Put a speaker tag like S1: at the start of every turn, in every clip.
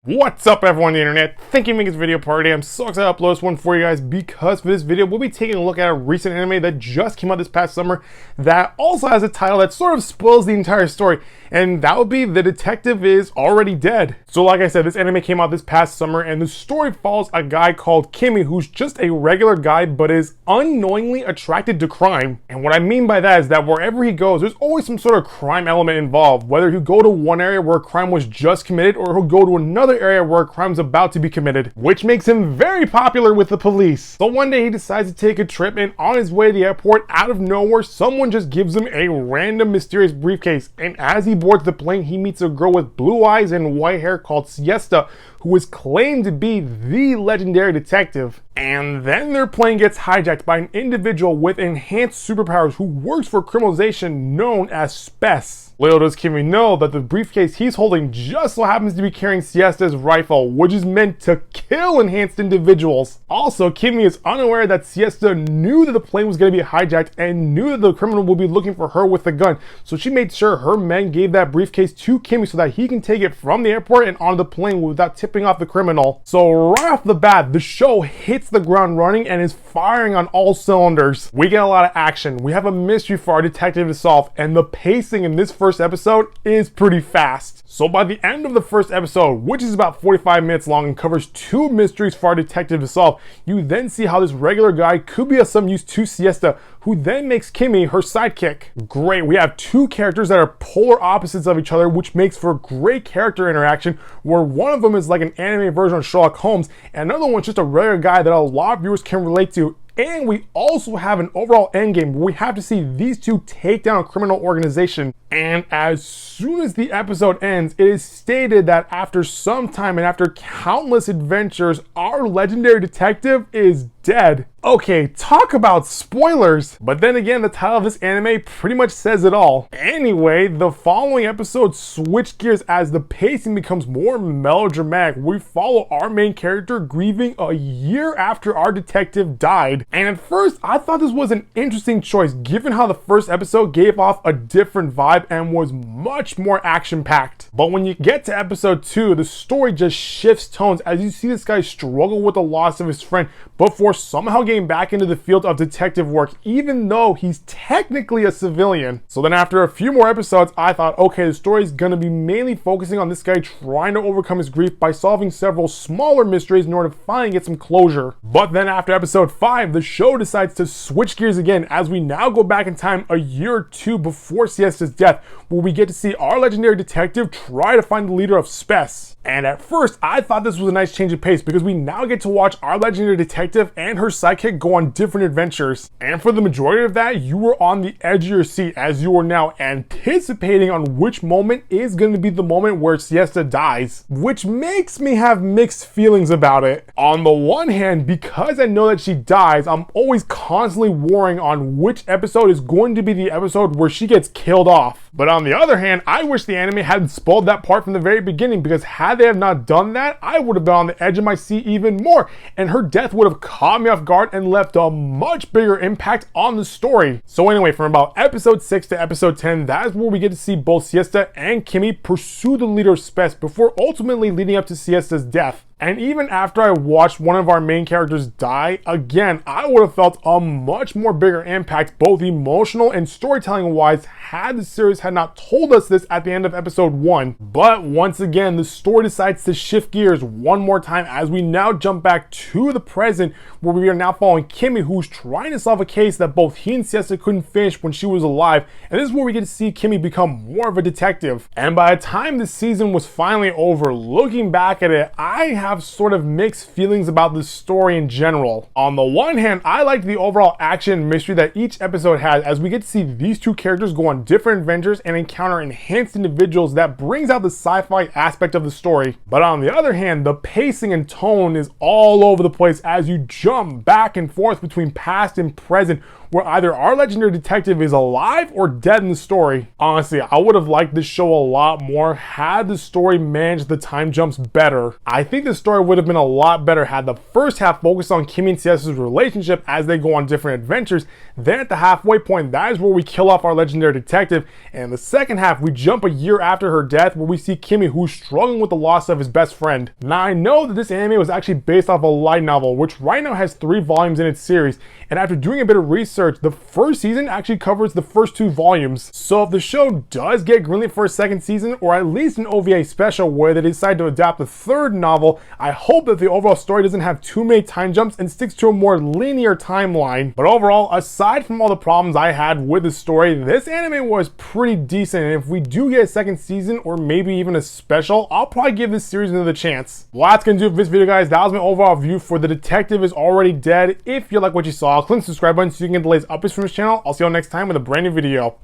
S1: What's up everyone on the internet? Thank you for making this video party. I'm so excited to upload this one for you guys because for this video we'll be taking a look at a recent anime that just came out this past summer that also has a title that sort of spoils the entire story, and that would be The Detective Is Already Dead. So like I said, this anime came out this past summer and the story follows a guy called Kimi who's just a regular guy but is unknowingly attracted to crime. And what I mean by that is that wherever he goes there's always some sort of crime element involved, whether he'll go to one area where a crime was just committed or he'll go to another area where a crime's about to be committed, which makes him very popular with the police. So one day he decides to take a trip, and on his way to the airport, out of nowhere, someone just gives him a random mysterious briefcase, and as he boards the plane, he meets a girl with blue eyes and white hair called Siesta, who is claimed to be the legendary detective. And then their plane gets hijacked by an individual with enhanced superpowers who works for criminalization known as Spes. Little does Kimi know that the briefcase he's holding just so happens to be carrying Siesta's rifle, which is meant to kill enhanced individuals. Also, Kimi is unaware that Siesta knew that the plane was going to be hijacked and knew that the criminal would be looking for her with a gun, so she made sure her men gave that briefcase to Kimi so that he can take it from the airport and onto the plane without tipping off the criminal. So right off the bat, the show hits the ground running and is firing on all cylinders. We get a lot of action, we have a mystery for our detective to solve, and the pacing in this first episode is pretty fast. So by the end of the first episode, which is about 45 minutes long and covers 2 mysteries for our detective to solve, you then see how this regular guy could be of some use to Siesta, who then makes Kimi her sidekick. Great, we have 2 characters that are polar opposites of each other, which makes for great character interaction, where one of them is like an anime version of Sherlock Holmes, and another one's just a regular guy that a lot of viewers can relate to. And we also have an overall endgame where we have to see these 2 take down a criminal organization. And as soon as the episode ends, it is stated that after some time and after countless adventures, our legendary detective is dead. Okay, talk about spoilers! But then again, the title of this anime pretty much says it all. Anyway, the following episodes switch gears as the pacing becomes more melodramatic. We follow our main character grieving a year after our detective died. And at first, I thought this was an interesting choice given how the first episode gave off a different vibe and was much more action-packed. But when you get to episode 2, the story just shifts tones as you see this guy struggle with the loss of his friend before somehow getting back into the field of detective work, even though he's technically a civilian. So then after a few more episodes, I thought, okay, the story is going to be mainly focusing on this guy trying to overcome his grief by solving several smaller mysteries in order to finally get some closure. But then after episode 5, the show decides to switch gears again as we now go back in time a year or 2 before Siesta's death, where we get to see our legendary detective try to find the leader of Spes. And at first, I thought this was a nice change of pace because we now get to watch our legendary detective and her sidekick go on different adventures. And for the majority of that, you were on the edge of your seat as you are now anticipating on which moment is going to be the moment where Siesta dies, which makes me have mixed feelings about it. On the one hand, because I know that she dies, I'm always constantly worrying on which episode is going to be the episode where she gets killed off. But on the other hand, I wish the anime hadn't spoiled that part from the very beginning, because had they have not done that, I would have been on the edge of my seat even more, and her death would have caught me off guard and left a much bigger impact on the story. So anyway, from about episode 6 to episode 10, that is where we get to see both Siesta and Kimi pursue the leader of Spes before ultimately leading up to Siesta's death. And even after I watched one of our main characters die, again, I would have felt a much more bigger impact, both emotional and storytelling wise, had the series had not told us this at the end of episode 1. But once again, the story decides to shift gears one more time as we now jump back to the present, where we are now following Kimi, who's trying to solve a case that both he and Siesta couldn't finish when she was alive. And this is where we get to see Kimi become more of a detective. And by the time the season was finally over, looking back at it, I have sort of mixed feelings about the story in general. On the one hand, I liked the overall action and mystery that each episode had, as we get to see these 2 characters go on different adventures and encounter enhanced individuals that brings out the sci-fi aspect of the story. But on the other hand, the pacing and tone is all over the place as you jump back and forth between past and present, where either our legendary detective is alive or dead in the story. Honestly, I would have liked this show a lot more had the story managed the time jumps better. I think the story would have been a lot better had the first half focused on Kimi and Tiesto's relationship as they go on different adventures. Then at the halfway point, that is where we kill off our legendary detective, and in the second half we jump a year after her death where we see Kimi, who's struggling with the loss of his best friend. Now I know that this anime was actually based off a light novel, which right now has 3 volumes in its series, and after doing a bit of research, the first season actually covers the first 2 volumes. So if the show does get greenlit for a second season, or at least an OVA special where they decide to adapt the 3rd novel, I hope that the overall story doesn't have too many time jumps and sticks to a more linear timeline. But overall, aside from all the problems I had with the story, this anime was pretty decent, and if we do get a second season or maybe even a special, I'll probably give this series another chance. Well, that's gonna do it for this video, guys. That was my overall view for The Detective Is Already Dead. If you like what you saw, click the subscribe button so you can get the latest updates from this channel. I'll see you all next time with a brand new video.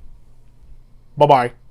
S1: Bye-bye.